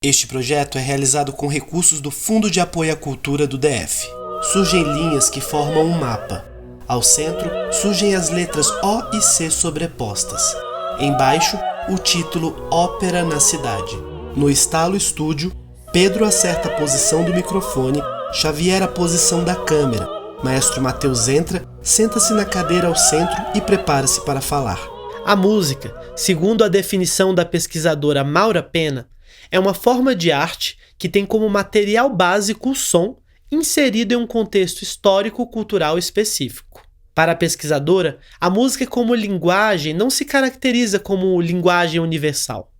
Este projeto é realizado com recursos do Fundo de Apoio à Cultura do DF. Surgem linhas que formam um mapa. Ao centro, surgem as letras O e C sobrepostas. Embaixo, o título Ópera na Cidade. No Estalo Estúdio, Pedro acerta a posição do microfone, Xavier a posição da câmera. Maestro Matheus entra, senta-se na cadeira ao centro e prepara-se para falar. A música, segundo a definição da pesquisadora Maura Pena, é uma forma de arte que tem como material básico o som inserido em um contexto histórico-cultural específico. Para a pesquisadora, a música como linguagem não se caracteriza como linguagem universal.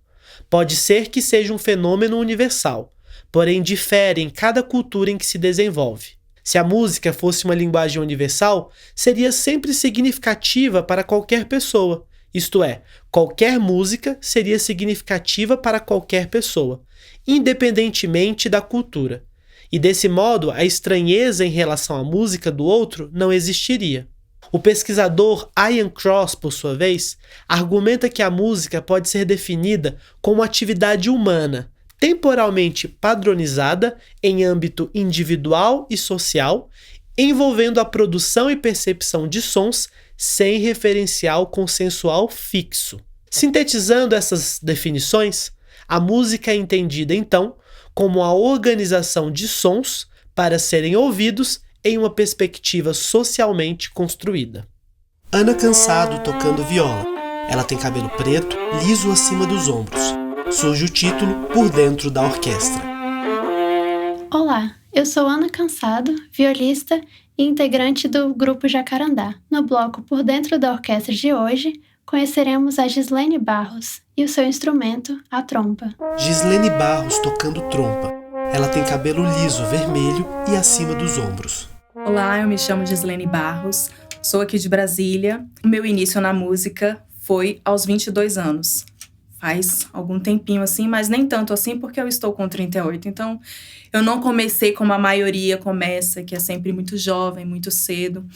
Pode ser que seja um fenômeno universal, porém difere em cada cultura em que se desenvolve. Se a música fosse uma linguagem universal, seria sempre significativa para qualquer pessoa. Isto é, qualquer música seria significativa para qualquer pessoa, independentemente da cultura. E desse modo, a estranheza em relação à música do outro não existiria. O pesquisador Ian Cross, por sua vez, argumenta que a música pode ser definida como atividade humana, temporalmente padronizada em âmbito individual e social, envolvendo a produção e percepção de sons sem referencial consensual fixo. Sintetizando essas definições, a música é entendida, então, como a organização de sons para serem ouvidos em uma perspectiva socialmente construída. Ana Cansado tocando viola. Ela tem cabelo preto, liso acima dos ombros. Surge o título Por Dentro da Orquestra. Olá, eu sou Ana Cansado, violista e integrante do Grupo Jacarandá. No bloco Por Dentro da Orquestra de hoje, conheceremos a Gislene Barros e o seu instrumento, a trompa. Gislene Barros tocando trompa. Ela tem cabelo liso, vermelho e acima dos ombros. Olá, eu me chamo Gislene Barros, sou aqui de Brasília. O meu início na música foi aos 22 anos. Faz algum tempinho assim, mas nem tanto assim porque eu estou com 38. Então, eu não comecei como a maioria começa, que é sempre muito jovem, muito cedo.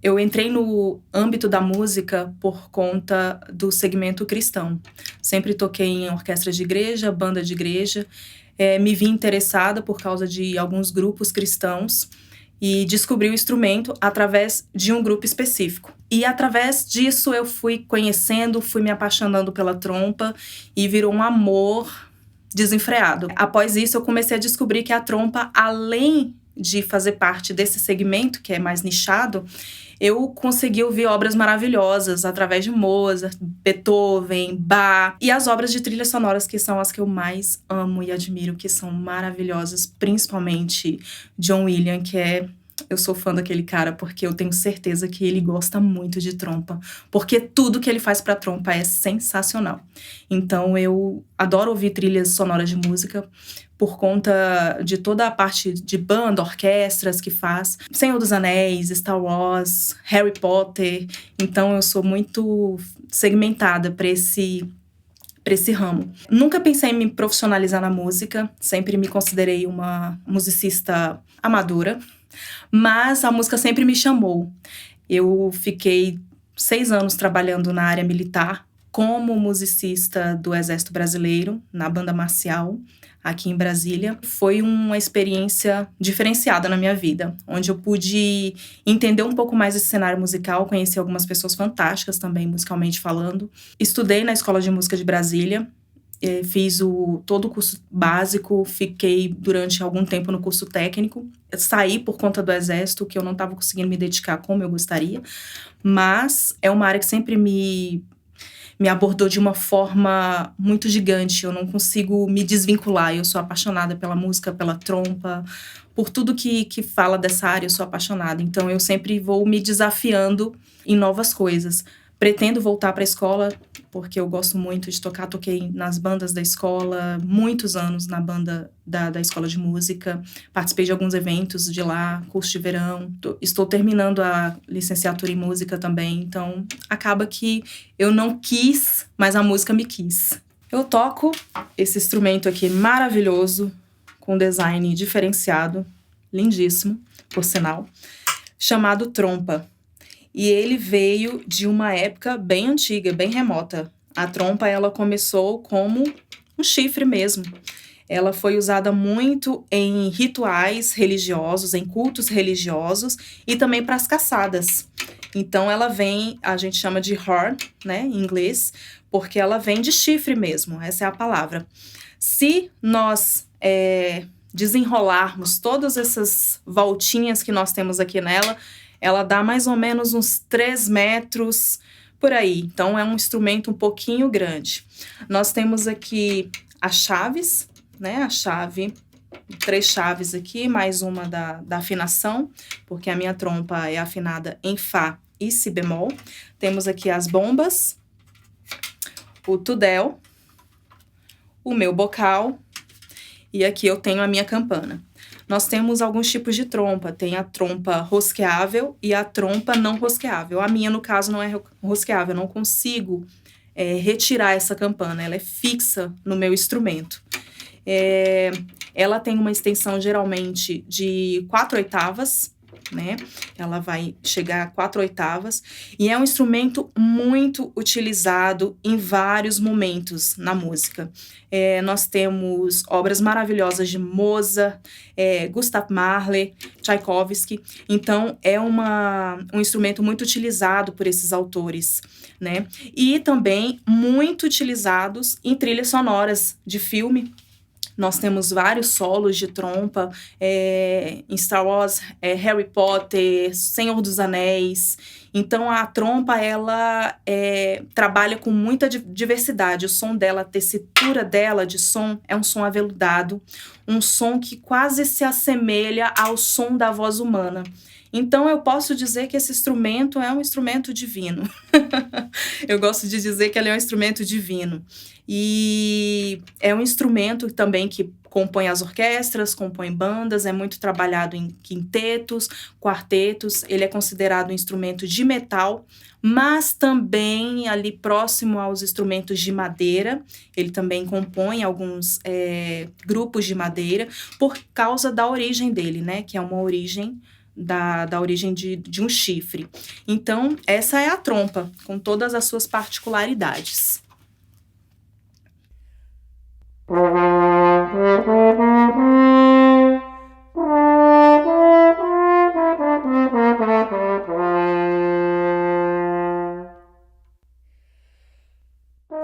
Eu entrei no âmbito da música por conta do segmento cristão. Sempre toquei em orquestra de igreja, banda de igreja. Me vi interessada por causa de alguns grupos cristãos e descobri o instrumento através de um grupo específico. E através disso eu fui conhecendo, fui me apaixonando pela trompa e virou um amor desenfreado. Após isso eu comecei a descobrir que a trompa, além de fazer parte desse segmento, que é mais nichado, eu consegui ouvir obras maravilhosas através de Mozart, Beethoven, Bach e as obras de trilhas sonoras que são as que eu mais amo e admiro, que são maravilhosas, principalmente John Williams, eu sou fã daquele cara porque eu tenho certeza que ele gosta muito de trompa, porque tudo que ele faz para trompa é sensacional. Então eu adoro ouvir trilhas sonoras de música por conta de toda a parte de banda, orquestras que faz. Senhor dos Anéis, Star Wars, Harry Potter. Então eu sou muito segmentada para esse ramo. Nunca pensei em me profissionalizar na música, sempre me considerei uma musicista amadora, mas a música sempre me chamou. Eu fiquei 6 anos trabalhando na área militar como musicista do Exército Brasileiro, na banda marcial, aqui em Brasília. Foi uma experiência diferenciada na minha vida, onde eu pude entender um pouco mais esse cenário musical, conheci algumas pessoas fantásticas também, musicalmente falando. Estudei na Escola de Música de Brasília, fiz todo o curso básico, fiquei durante algum tempo no curso técnico, saí por conta do Exército, que eu não estava conseguindo me dedicar como eu gostaria, mas é uma área que sempre me abordou de uma forma muito gigante. Eu não consigo me desvincular. Eu sou apaixonada pela música, pela trompa, por tudo que fala dessa área, eu sou apaixonada. Então, eu sempre vou me desafiando em novas coisas. Pretendo voltar para a escola, porque eu gosto muito de tocar. Toquei nas bandas da escola, muitos anos na banda da escola de música. Participei de alguns eventos de lá, curso de verão. Estou terminando a licenciatura em música também. Então, acaba que eu não quis, mas a música me quis. Eu toco esse instrumento aqui maravilhoso, com design diferenciado, lindíssimo, por sinal, chamado trompa. E ele veio de uma época bem antiga, bem remota. A trompa, ela começou como um chifre mesmo. Ela foi usada muito em rituais religiosos, em cultos religiosos e também para as caçadas. Então ela vem, a gente chama de horn, né, em inglês, porque ela vem de chifre mesmo, essa é a palavra. Se nós desenrolarmos todas essas voltinhas que nós temos aqui nela, ela dá mais ou menos uns 3 metros por aí. Então é um instrumento um pouquinho grande. Nós temos aqui as chaves, né? A chave, 3 chaves aqui, mais uma da afinação, porque a minha trompa é afinada em Fá e Si bemol. Temos aqui as bombas, o tudel, o meu bocal, e aqui eu tenho a minha campana. Nós temos alguns tipos de trompa, tem a trompa rosqueável e a trompa não rosqueável. A minha, no caso, não é rosqueável, eu não consigo retirar essa campana, ela é fixa no meu instrumento. Ela tem uma extensão geralmente de 4/8, né? Ela vai chegar a 4/8 e é um instrumento muito utilizado em vários momentos na música. Nós temos obras maravilhosas de Mozart, Gustav Mahler, Tchaikovsky. Então, é um instrumento muito utilizado por esses autores, né? E também muito utilizados em trilhas sonoras de filme. Nós temos vários solos de trompa em Star Wars, Harry Potter, Senhor dos Anéis. Então, a trompa, ela trabalha com muita diversidade. O som dela, a tessitura dela de som é um som aveludado, um som que quase se assemelha ao som da voz humana. Então, eu posso dizer que esse instrumento é um instrumento divino. Eu gosto de dizer que ele é um instrumento divino. E é um instrumento também que compõe as orquestras, compõe bandas, é muito trabalhado em quintetos, quartetos. Ele é considerado um instrumento de metal, mas também ali próximo aos instrumentos de madeira. Ele também compõe alguns grupos de madeira por causa da origem dele, né? Que é uma origem da origem de um chifre. Então, essa é a trompa, com todas as suas particularidades.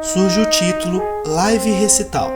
Surge o título Live Recital.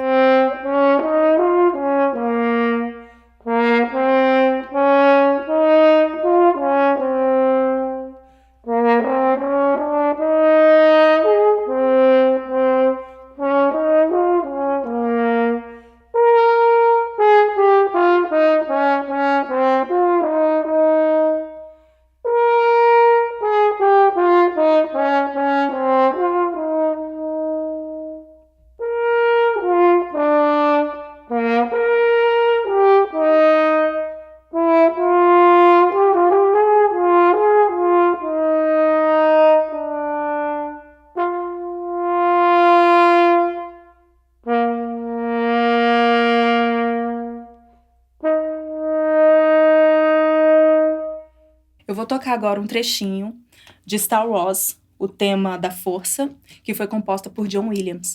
Eu vou tocar agora um trechinho de Star Wars, o tema da força, que foi composta por John Williams.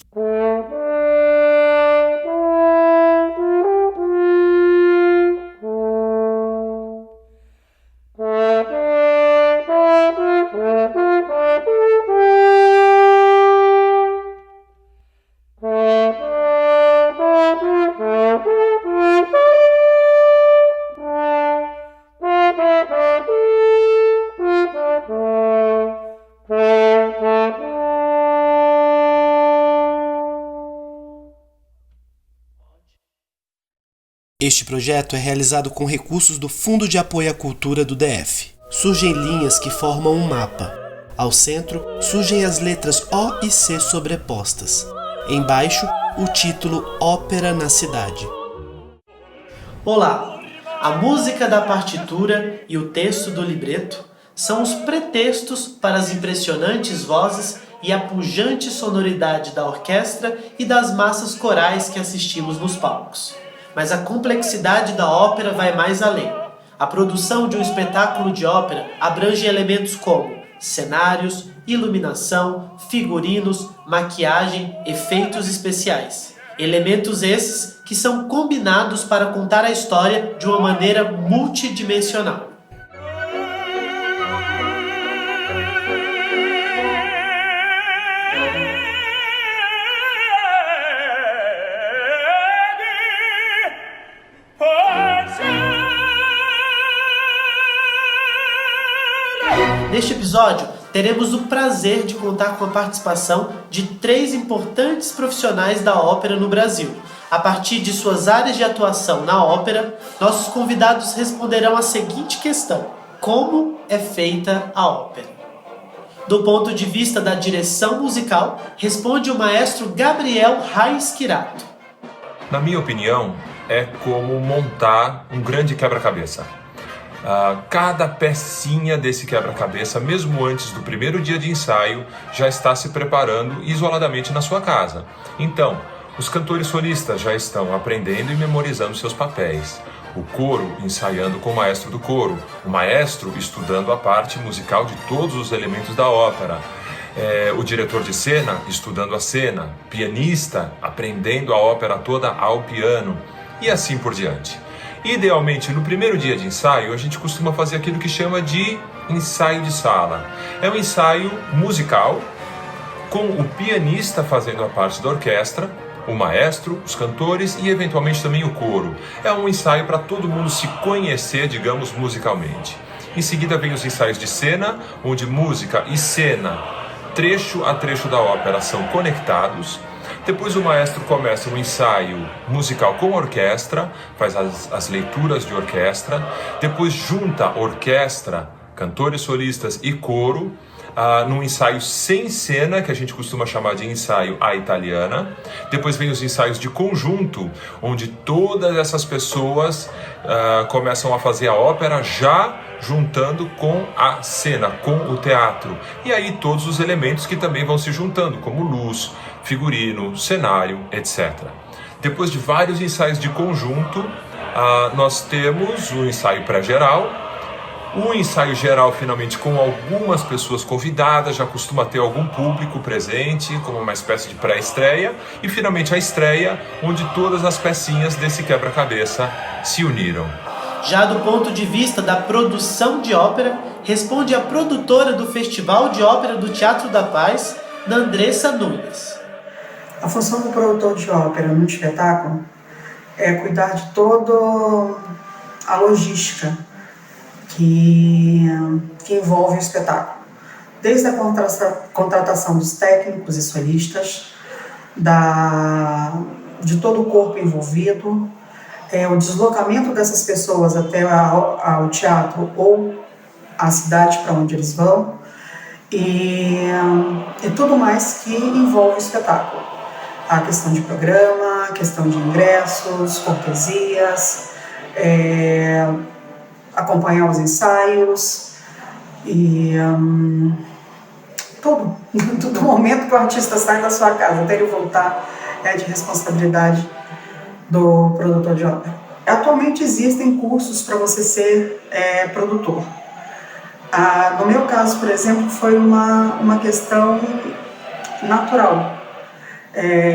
Este projeto é realizado com recursos do Fundo de Apoio à Cultura do DF. Surgem linhas que formam um mapa. Ao centro, surgem as letras O e C sobrepostas. Embaixo, o título Ópera na Cidade. Olá! A música da partitura e o texto do libreto são os pretextos para as impressionantes vozes e a pujante sonoridade da orquestra e das massas corais que assistimos nos palcos. Mas a complexidade da ópera vai mais além. A produção de um espetáculo de ópera abrange elementos como cenários, iluminação, figurinos, maquiagem, efeitos especiais. Elementos esses que são combinados para contar a história de uma maneira multidimensional. Neste episódio, teremos o prazer de contar com a participação de 3 importantes profissionais da ópera no Brasil. A partir de suas áreas de atuação na ópera, nossos convidados responderão a seguinte questão: como é feita a ópera? Do ponto de vista da direção musical, responde o maestro Gabriel Reis Quirato. Na minha opinião, é como montar um grande quebra-cabeça. Cada pecinha desse quebra-cabeça, mesmo antes do primeiro dia de ensaio, já está se preparando isoladamente na sua casa. Então, os cantores solistas já estão aprendendo e memorizando seus papéis. O coro ensaiando com o maestro do coro, o maestro estudando a parte musical de todos os elementos da ópera, o diretor de cena estudando a cena, pianista aprendendo a ópera toda ao piano e assim por diante. Idealmente, no primeiro dia de ensaio, a gente costuma fazer aquilo que chama de ensaio de sala. É um ensaio musical, com o pianista fazendo a parte da orquestra, o maestro, os cantores e eventualmente também o coro. É um ensaio para todo mundo se conhecer, digamos, musicalmente. Em seguida vem os ensaios de cena, onde música e cena, trecho a trecho da ópera, são conectados. Depois o maestro começa um ensaio musical com a orquestra, faz as leituras de orquestra. Depois junta orquestra, cantores solistas e coro, num ensaio sem cena, que a gente costuma chamar de ensaio à italiana. Depois vem os ensaios de conjunto, onde todas essas pessoas começam a fazer a ópera já juntando com a cena, com o teatro. E aí todos os elementos que também vão se juntando, como luz, figurino, cenário, etc. Depois de vários ensaios de conjunto, nós temos o ensaio pré-geral. O ensaio geral, finalmente, com algumas pessoas convidadas, já costuma ter algum público presente, como uma espécie de pré-estreia. E, finalmente, a estreia, onde todas as pecinhas desse quebra-cabeça se uniram. Já do ponto de vista da produção de ópera, responde a produtora do Festival de Ópera do Teatro da Paz, Nandressa Nunes. A função do produtor de ópera no espetáculo é cuidar de toda a logística que envolve o espetáculo. Desde a contratação dos técnicos e solistas, de todo o corpo envolvido, o deslocamento dessas pessoas até ao teatro ou a cidade para onde eles vão e tudo mais que envolve o espetáculo. A questão de programa, a questão de ingressos, cortesias, acompanhar os ensaios e todo momento que o artista sai da sua casa até ele voltar é de responsabilidade do produtor de ópera. Atualmente existem cursos para você ser produtor. No meu caso, por exemplo, foi uma questão natural.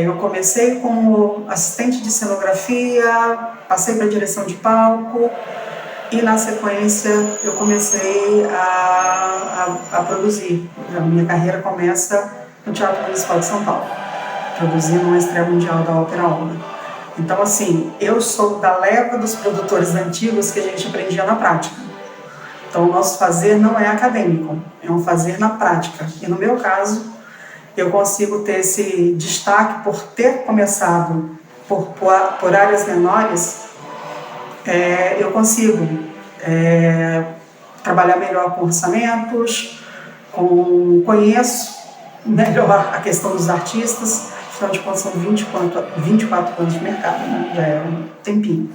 Eu comecei como assistente de cenografia, passei para a direção de palco e, na sequência, eu comecei a produzir. A minha carreira começa no Teatro Municipal de São Paulo, produzindo uma estreia mundial da Ópera Olga. Então, assim, eu sou da leva dos produtores antigos que a gente aprendia na prática. Então, o nosso fazer não é acadêmico, é um fazer na prática. E, no meu caso, eu consigo ter esse destaque por ter começado por áreas menores. Eu consigo trabalhar melhor com orçamentos, conheço melhor a questão dos artistas. Afinal de contas, são 24 anos de mercado, né? Já é um tempinho.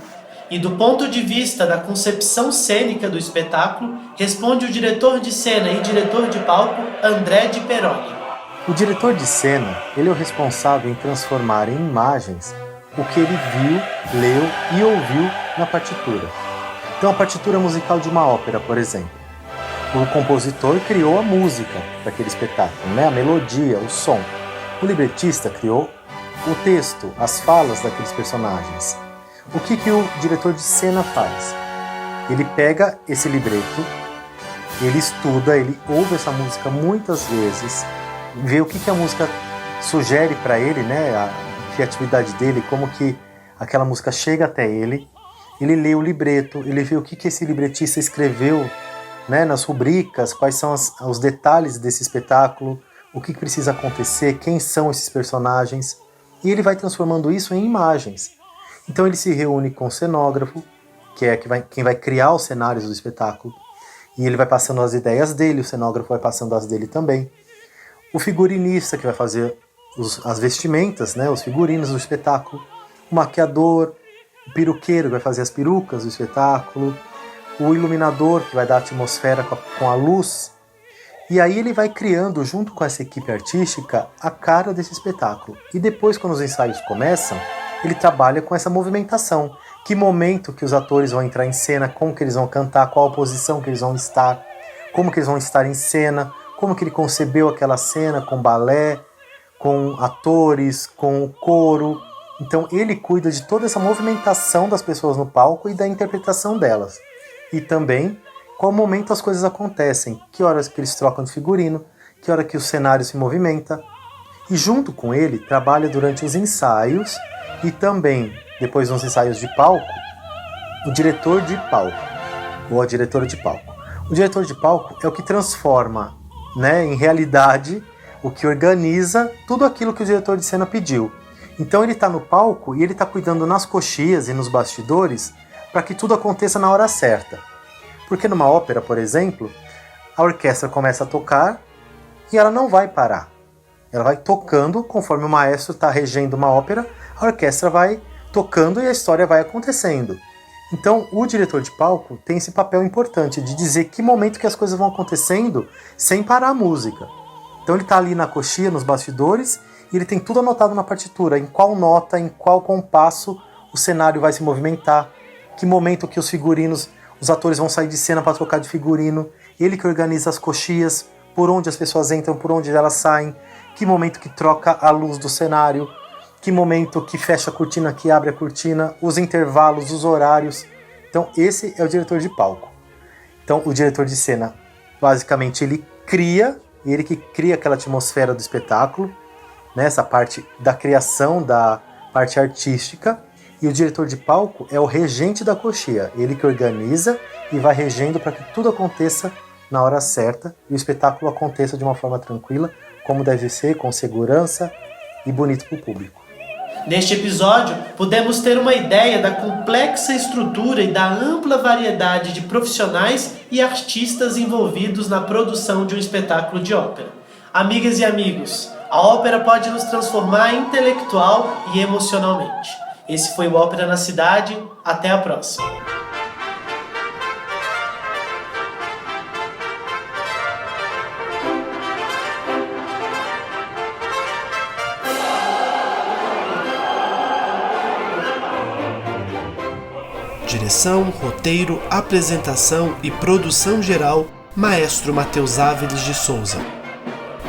E do ponto de vista da concepção cênica do espetáculo, responde o diretor de cena e diretor de palco, André Di Peroni. O diretor de cena, ele é o responsável em transformar em imagens o que ele viu, leu e ouviu na partitura. Então, a partitura musical de uma ópera, por exemplo. O compositor criou a música daquele espetáculo, né? A melodia, o som. O libretista criou o texto, as falas daqueles personagens. O que o diretor de cena faz? Ele pega esse libreto, ele estuda, ele ouve essa música muitas vezes, vê o que a música sugere para ele, né, a criatividade dele, como que aquela música chega até ele. Ele lê o libreto, ele vê o que esse libretista escreveu, né, nas rubricas, quais são os detalhes desse espetáculo, o que precisa acontecer, quem são esses personagens, e ele vai transformando isso em imagens. Então ele se reúne com o cenógrafo, que é quem vai criar os cenários do espetáculo, e ele vai passando as ideias dele, o cenógrafo vai passando as dele também. O figurinista, que vai fazer as vestimentas, né, os figurinos do espetáculo. O maquiador, o peruqueiro, que vai fazer as perucas do espetáculo. O iluminador, que vai dar a atmosfera com a luz. E aí ele vai criando, junto com essa equipe artística, a cara desse espetáculo. E depois, quando os ensaios começam, ele trabalha com essa movimentação. Que momento que os atores vão entrar em cena, como que eles vão cantar, qual a posição que eles vão estar, como que eles vão estar em cena, como que ele concebeu aquela cena com balé, com atores, com o coro. Então ele cuida de toda essa movimentação das pessoas no palco e da interpretação delas. E também qual momento as coisas acontecem, que horas que eles trocam de figurino, que hora que o cenário se movimenta. E junto com ele trabalha durante os ensaios e também, depois dos ensaios de palco, o diretor de palco, ou a diretora de palco. O diretor de palco é o que transforma, né, em realidade, o que organiza tudo aquilo que o diretor de cena pediu. Então ele está no palco e ele está cuidando nas coxias e nos bastidores para que tudo aconteça na hora certa. Porque numa ópera, por exemplo, a orquestra começa a tocar e ela não vai parar. Ela vai tocando conforme o maestro está regendo uma ópera, a orquestra vai tocando e a história vai acontecendo. Então o diretor de palco tem esse papel importante de dizer que momento que as coisas vão acontecendo sem parar a música. Então ele está ali na coxia, nos bastidores, e ele tem tudo anotado na partitura, em qual nota, em qual compasso o cenário vai se movimentar, que momento que os figurinos, os atores vão sair de cena para trocar de figurino, ele que organiza as coxias, por onde as pessoas entram, por onde elas saem, que momento que troca a luz do cenário, que momento que fecha a cortina, que abre a cortina, os intervalos, os horários. Então esse é o diretor de palco. Então o diretor de cena, basicamente ele que cria aquela atmosfera do espetáculo, né, essa parte da criação, da parte artística, e o diretor de palco é o regente da coxia, ele que organiza e vai regendo para que tudo aconteça na hora certa e o espetáculo aconteça de uma forma tranquila, como deve ser, com segurança e bonito para o público. Neste episódio, pudemos ter uma ideia da complexa estrutura e da ampla variedade de profissionais e artistas envolvidos na produção de um espetáculo de ópera. Amigas e amigos, a ópera pode nos transformar intelectual e emocionalmente. Esse foi o Ópera na Cidade. Até a próxima. Direção, roteiro, apresentação e produção geral, Maestro Matheus Áviles de Souza.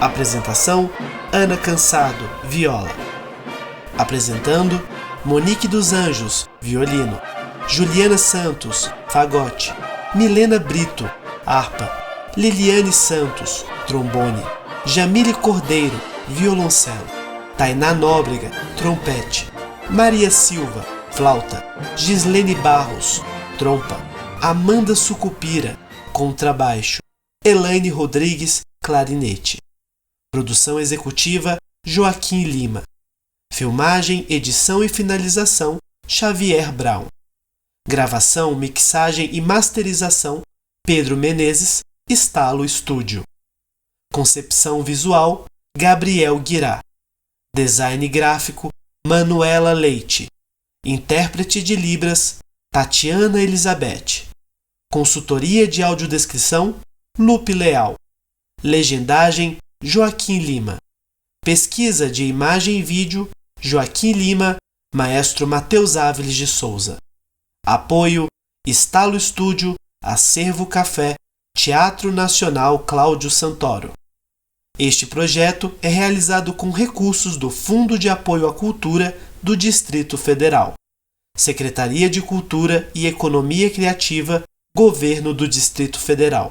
Apresentação, Ana Cansado, viola. Apresentando, Monique dos Anjos, violino. Juliana Santos, fagote. Milena Brito, harpa. Liliane Santos, trombone. Jamile Cordeiro, violoncelo. Tainá Nóbrega, trompete. Maria Silva, flauta. Gislene Barros, trompa. Amanda Sucupira, contrabaixo. Elaine Rodrigues, clarinete. Produção executiva, Joaquim Lima. Filmagem, edição e finalização, Xavier Brown. Gravação, mixagem e masterização, Pedro Menezes, Estalo Estúdio. Concepção visual, Gabriel Guirá. Design gráfico, Manuela Leite. Intérprete de Libras, Tatiana Elizabeth. Consultoria de audiodescrição, Lupe Leal. Legendagem, Joaquim Lima. Pesquisa de imagem e vídeo, Joaquim Lima, Maestro Matheus Áviles de Souza. Apoio, Estalo Estúdio, Acervo Café, Teatro Nacional Cláudio Santoro. Este projeto é realizado com recursos do Fundo de Apoio à Cultura do Distrito Federal, Secretaria de Cultura e Economia Criativa, Governo do Distrito Federal.